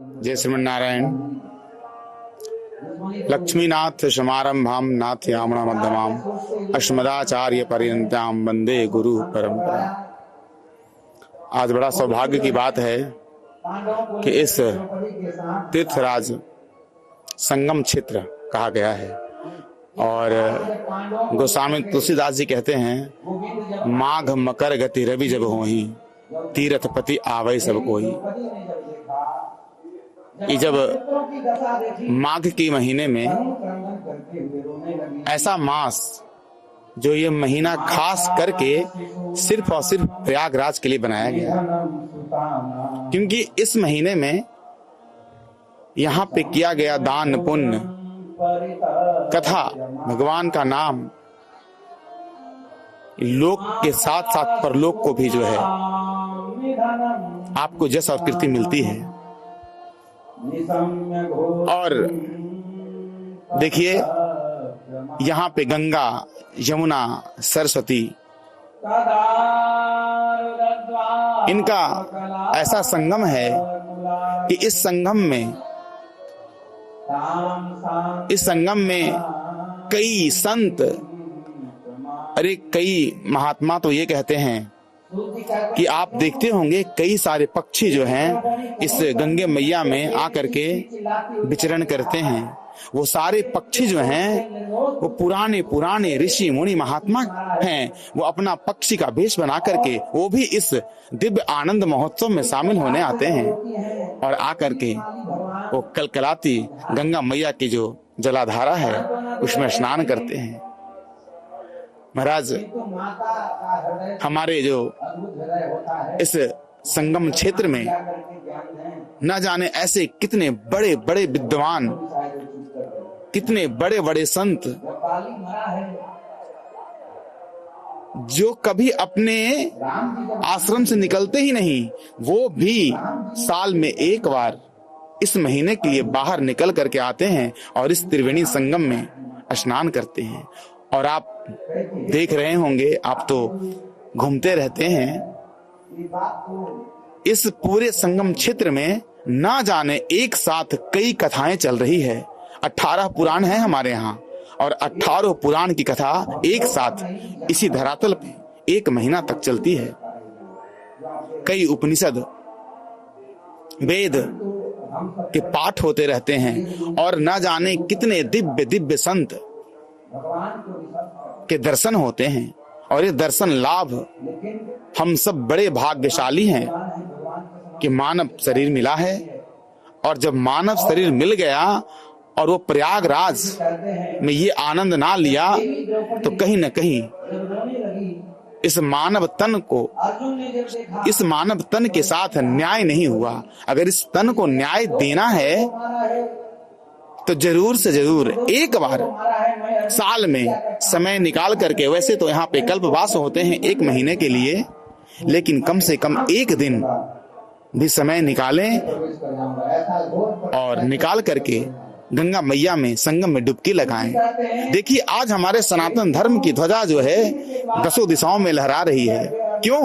जय श्रीमन्नारायण। लक्ष्मीनाथ समारंभाम नाथयामणा मध्यमाम अस्मदाचार्य पर्यंताम वंदे गुरु परंपरा। आज बड़ा सौभाग्य की बात है कि इस तीर्थराज संगम क्षेत्र कहा गया है और गोस्वामी तुलसीदास जी कहते हैं, माघ मकर गति रवि जब होही, तीर्थपति आवै सब कोई। कि जब माघ के महीने में ऐसा मास जो ये महीना खास करके सिर्फ और सिर्फ प्रयागराज के लिए बनाया गया, क्योंकि इस महीने में यहाँ पे किया गया दान पुण्य कथा भगवान का नाम लोक के साथ साथ परलोक को भी जो है आपको जस और कीर्ति मिलती है। और देखिए यहाँ पे गंगा यमुना सरस्वती इनका ऐसा संगम है कि इस संगम में कई संत, अरे कई महात्मा तो ये कहते हैं कि आप देखते होंगे कई सारे पक्षी जो हैं इस गंगे मैया में आकर के विचरण करते हैं। वो सारे पक्षी जो हैं वो पुराने पुराने ऋषि मुनि महात्मा हैं। वो अपना पक्षी का वेश बना करके वो भी इस दिव्य आनंद महोत्सव में शामिल होने आते हैं और आकर के वो कलकलाती गंगा मैया की जो जलाधारा है उसमें स्नान करते हैं। महाराज, हमारे जो इस संगम क्षेत्र में न जाने ऐसे कितने बड़े बड़े विद्वान, कितने बड़े बड़े संत जो कभी अपने आश्रम से निकलते ही नहीं, वो भी साल में एक बार इस महीने के लिए बाहर निकल करके आते हैं और इस त्रिवेणी संगम में स्नान करते हैं। और आप देख रहे होंगे, आप तो घूमते रहते हैं, इस पूरे संगम क्षेत्र में ना जाने एक साथ कई कथाएं चल रही है। 18 पुराण हैं हमारे यहाँ और 18 पुराण की कथा एक साथ इसी धरातल पे 1 महीना तक चलती है। कई उपनिषद वेद के पाठ होते रहते हैं और ना जाने कितने दिव्य दिव्य संत के दर्शन होते हैं। और ये दर्शन लाभ हम सब बड़े भाग्यशाली हैं कि मानव शरीर मिला है। और जब मानव शरीर मिल गया और वो प्रयागराज में ये आनंद ना लिया तो कहीं न कहीं इस मानव तन के साथ न्याय नहीं हुआ। अगर इस तन को न्याय देना है तो जरूर से जरूर एक बार साल में समय निकाल करके, वैसे तो यहाँ पे कल्पवास होते हैं 1 महीने के लिए, लेकिन कम से कम 1 दिन भी समय निकालें और निकाल करके गंगा मैया में संगम में डुबकी लगाएं। देखिए आज हमारे सनातन धर्म की ध्वजा जो है 10 दिशाओं में लहरा रही है। क्यों?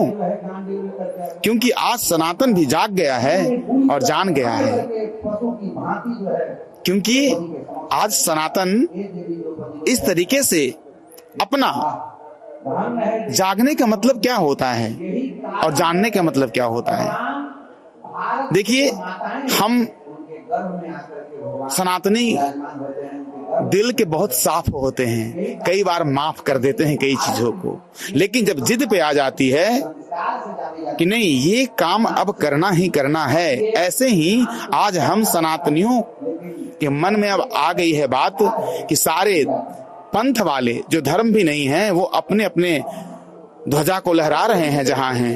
क्योंकि आज सनातन भी जाग गया है और जान गया है। क्योंकि आज सनातन इस तरीके से अपना जागने का मतलब क्या होता है और जानने का मतलब क्या होता है। देखिए हम सनातनी दिल के बहुत साफ होते हैं, कई बार माफ कर देते हैं कई चीजों को, लेकिन जब जिद पे आ जाती है कि नहीं ये काम अब करना ही करना है, ऐसे ही आज हम सनातनियों के मन में अब आ गई है बात कि सारे पंथ वाले जो धर्म भी नहीं हैं वो अपने अपने ध्वजा को लहरा रहे हैं जहां हैं।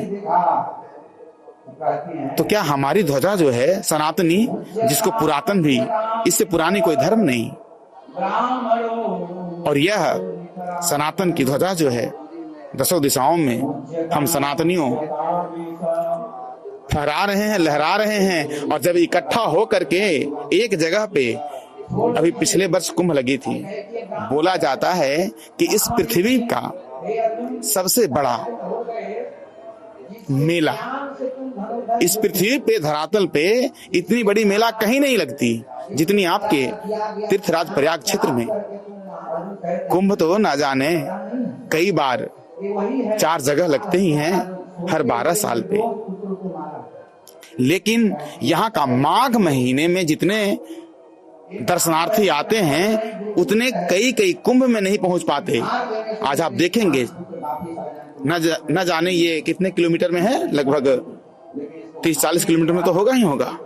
तो क्या हमारी ध्वजा जो है सनातनी, जिसको पुरातन भी, इससे पुरानी कोई धर्म नहीं, और यह सनातन की ध्वजा जो है 10 दिशाओं में हम सनातनियों फहरा रहे हैं, लहरा रहे हैं। और जब इकट्ठा हो करके एक जगह पे, अभी पिछले वर्ष कुंभ लगी थी, बोला जाता है कि इस पृथ्वी का सबसे बड़ा मेला इस पृथ्वी पे, धरातल पे इतनी बड़ी मेला कहीं नहीं लगती जितनी आपके तीर्थराज प्रयाग क्षेत्र में। कुंभ तो ना जाने कई बार 4 जगह लगते ही हैं हर 12 साल पे, लेकिन यहाँ का माघ महीने में जितने दर्शनार्थी आते हैं उतने कई कुंभ में नहीं पहुंच पाते। आज आप देखेंगे न जाने ये कितने किलोमीटर में है, लगभग 30-40 किलोमीटर में तो होगा ही होगा।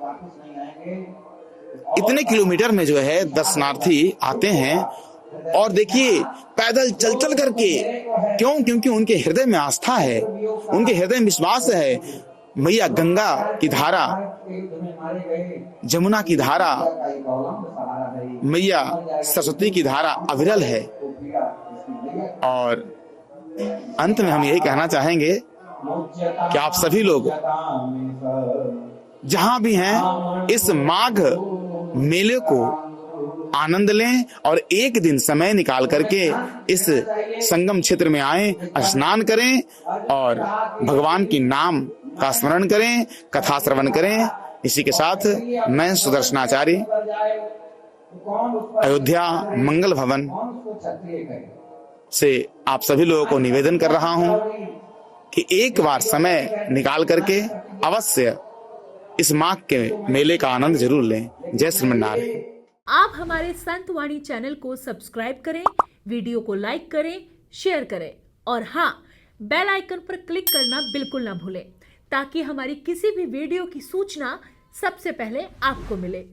इतने किलोमीटर में जो है दर्शनार्थी आते हैं और देखिए पैदल चल करके, क्यों? क्योंकि उनके हृदय में आस्था है, उनके हृदय में विश्वास है। मैया गंगा की धारा, जमुना की धारा, मैया सरस्वती की धारा अविरल है। और अंत में हम यही कहना चाहेंगे कि आप सभी लोग जहां भी हैं इस माघ मेले को आनंद लें और एक दिन समय निकाल करके इस संगम क्षेत्र में आएं, स्नान करें और भगवान की नाम का स्मरण करें, कथा श्रवण करें। इसी के साथ मैं सुदर्शनाचार्य, अयोध्या मंगल भवन से आप सभी लोगों को निवेदन कर रहा हूं कि एक बार समय निकाल करके अवश्य इस माघ के मेले का आनंद जरूर लें। जय श्रीमन्नारायण। आप हमारे संत वाणी चैनल को सब्सक्राइब करें, वीडियो को लाइक करें, शेयर करें और हाँ, बेल आइकन पर क्लिक करना बिल्कुल ना भूलें ताकि हमारी किसी भी वीडियो की सूचना सबसे पहले आपको मिले।